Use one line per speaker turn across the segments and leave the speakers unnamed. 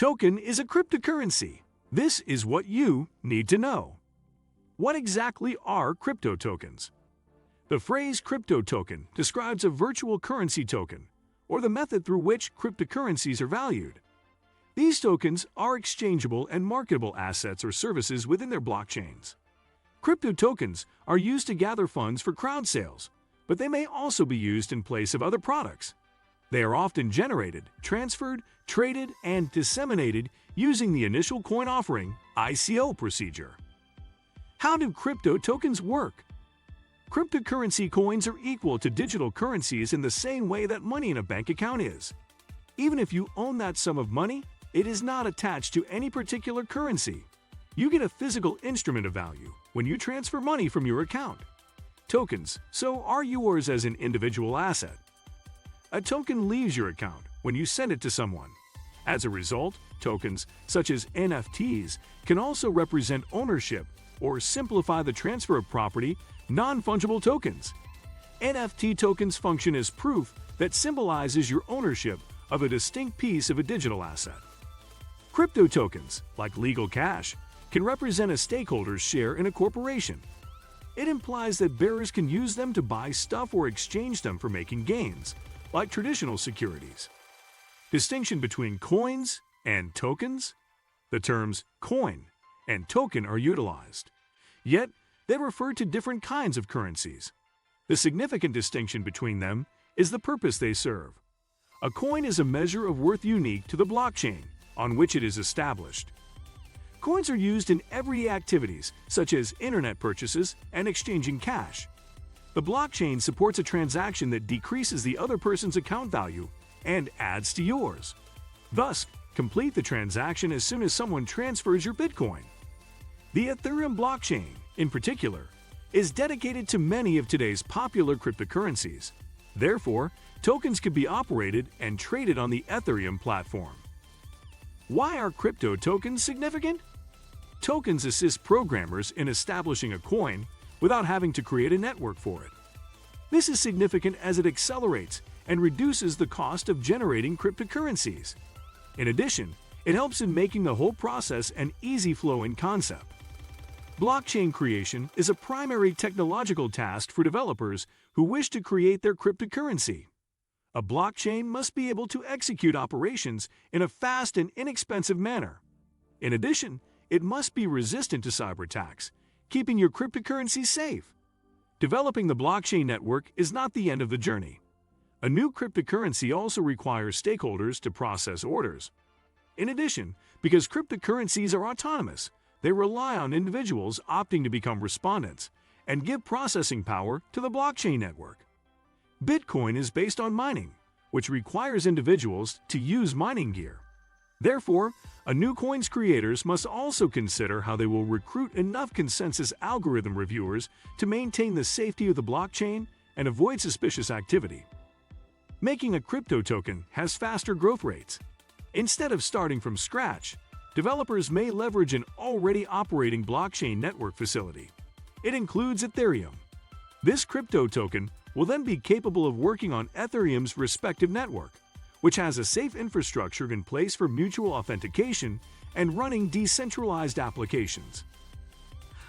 Token is a cryptocurrency. This is what you need to know. What exactly are crypto tokens? The phrase crypto token describes a virtual currency token, or the method through which cryptocurrencies are valued. These tokens are exchangeable and marketable assets or services within their blockchains. Crypto tokens are used to gather funds for crowd sales, but they may also be used in place of other products. They are often generated, transferred, traded, and disseminated using the initial coin offering (ICO) procedure. How do crypto tokens work? Cryptocurrency coins are equal to digital currencies in the same way that money in a bank account is. Even if you own that sum of money, it is not attached to any particular currency. You get a physical instrument of value when you transfer money from your account. Tokens, so, are yours as an individual asset. A token leaves your account when you send it to someone. As a result, tokens, such as NFTs, can also represent ownership or simplify the transfer of property, non-fungible tokens. NFT tokens function as proof that symbolizes your ownership of a distinct piece of a digital asset. Crypto tokens, like legal cash, can represent a stakeholder's share in a corporation. It implies that bearers can use them to buy stuff or exchange them for making gains, like traditional securities. Distinction between coins and tokens? The terms coin and token are utilized. Yet, they refer to different kinds of currencies. The significant distinction between them is the purpose they serve. A coin is a measure of worth unique to the blockchain on which it is established. Coins are used in everyday activities such as internet purchases and exchanging cash. The blockchain supports a transaction that decreases the other person's account value and adds to yours. Thus, complete the transaction as soon as someone transfers your Bitcoin. The Ethereum blockchain, in particular, is dedicated to many of today's popular cryptocurrencies. Therefore, tokens can be operated and traded on the Ethereum platform. Why are crypto tokens significant? Tokens assist programmers in establishing a coin without having to create a network for it. This is significant as it accelerates and reduces the cost of generating cryptocurrencies. In addition, it helps in making the whole process an easy-flowing concept. Blockchain creation is a primary technological task for developers who wish to create their cryptocurrency. A blockchain must be able to execute operations in a fast and inexpensive manner. In addition, it must be resistant to cyber attacks, keeping your cryptocurrency safe. Developing the blockchain network is not the end of the journey. A new cryptocurrency also requires stakeholders to process orders. In addition, because cryptocurrencies are autonomous, they rely on individuals opting to become respondents and give processing power to the blockchain network. Bitcoin is based on mining, which requires individuals to use mining gear. Therefore, a new coin's creators must also consider how they will recruit enough consensus algorithm reviewers to maintain the safety of the blockchain and avoid suspicious activity. Making a crypto token has faster growth rates. Instead of starting from scratch, developers may leverage an already operating blockchain network facility. It includes Ethereum. This crypto token will then be capable of working on Ethereum's respective network, which has a safe infrastructure in place for mutual authentication and running decentralized applications.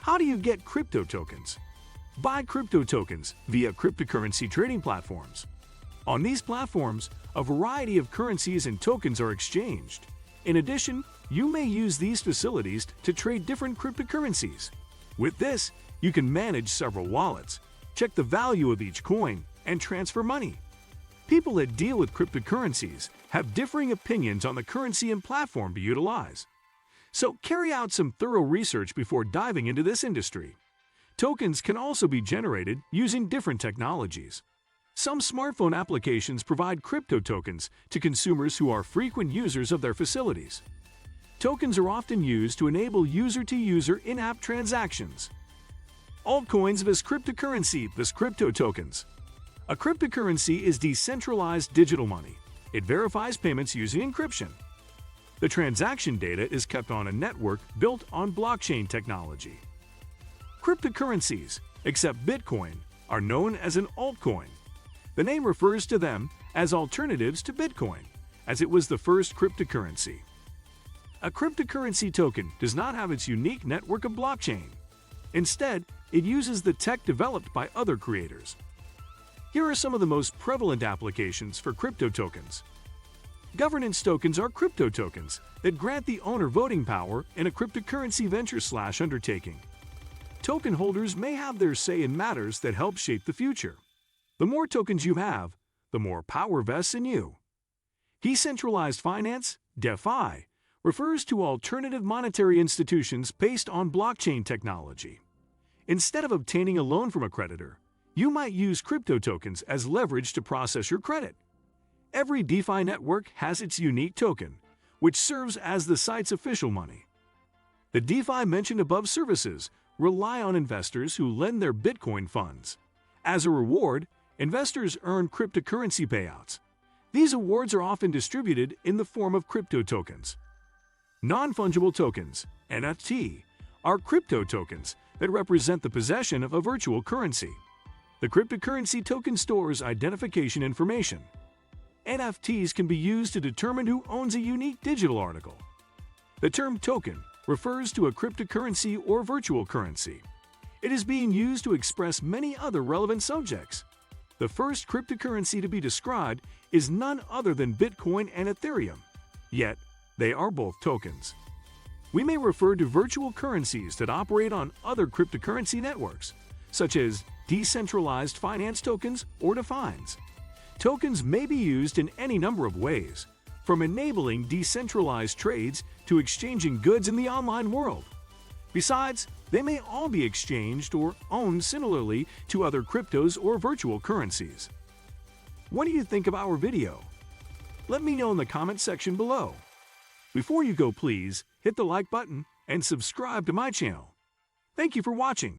How do you get crypto tokens? Buy crypto tokens via cryptocurrency trading platforms. On these platforms, a variety of currencies and tokens are exchanged. In addition, you may use these facilities to trade different cryptocurrencies. With this, you can manage several wallets, check the value of each coin, and transfer money. People that deal with cryptocurrencies have differing opinions on the currency and platform to utilize. So carry out some thorough research before diving into this industry. Tokens can also be generated using different technologies. Some smartphone applications provide crypto tokens to consumers who are frequent users of their facilities. Tokens are often used to enable user-to-user in-app transactions. Altcoins vs cryptocurrency vs crypto tokens. A cryptocurrency is decentralized digital money. It verifies payments using encryption. The transaction data is kept on a network built on blockchain technology. Cryptocurrencies, except Bitcoin, are known as an altcoin. The name refers to them as alternatives to Bitcoin, as it was the first cryptocurrency. A cryptocurrency token does not have its unique network of blockchain. Instead, it uses the tech developed by other creators. Here are some of the most prevalent applications for crypto tokens. Governance tokens are crypto tokens that grant the owner voting power in a cryptocurrency venture/undertaking. Token holders may have their say in matters that help shape the future. The more tokens you have, the more power vests in you. Decentralized finance, DeFi, refers to alternative monetary institutions based on blockchain technology. Instead of obtaining a loan from a creditor, you might use crypto tokens as leverage to process your credit. Every DeFi network has its unique token, which serves as the site's official money. The DeFi mentioned above services rely on investors who lend their Bitcoin funds. As a reward, investors earn cryptocurrency payouts. These awards are often distributed in the form of crypto tokens. Non-fungible tokens, NFT, are crypto tokens that represent the possession of a virtual currency. The cryptocurrency token stores identification information. NFTs can be used to determine who owns a unique digital article. The term token refers to a cryptocurrency or virtual currency. It is being used to express many other relevant subjects. The first cryptocurrency to be described is none other than Bitcoin and Ethereum, yet they are both tokens. We may refer to virtual currencies that operate on other cryptocurrency networks, such as decentralized finance tokens or DeFi's. Tokens may be used in any number of ways, from enabling decentralized trades to exchanging goods in the online world. Besides, they may all be exchanged or owned similarly to other cryptos or virtual currencies. What do you think of our video? Let me know in the comment section below. Before you go, please hit the like button and subscribe to my channel. Thank you for watching.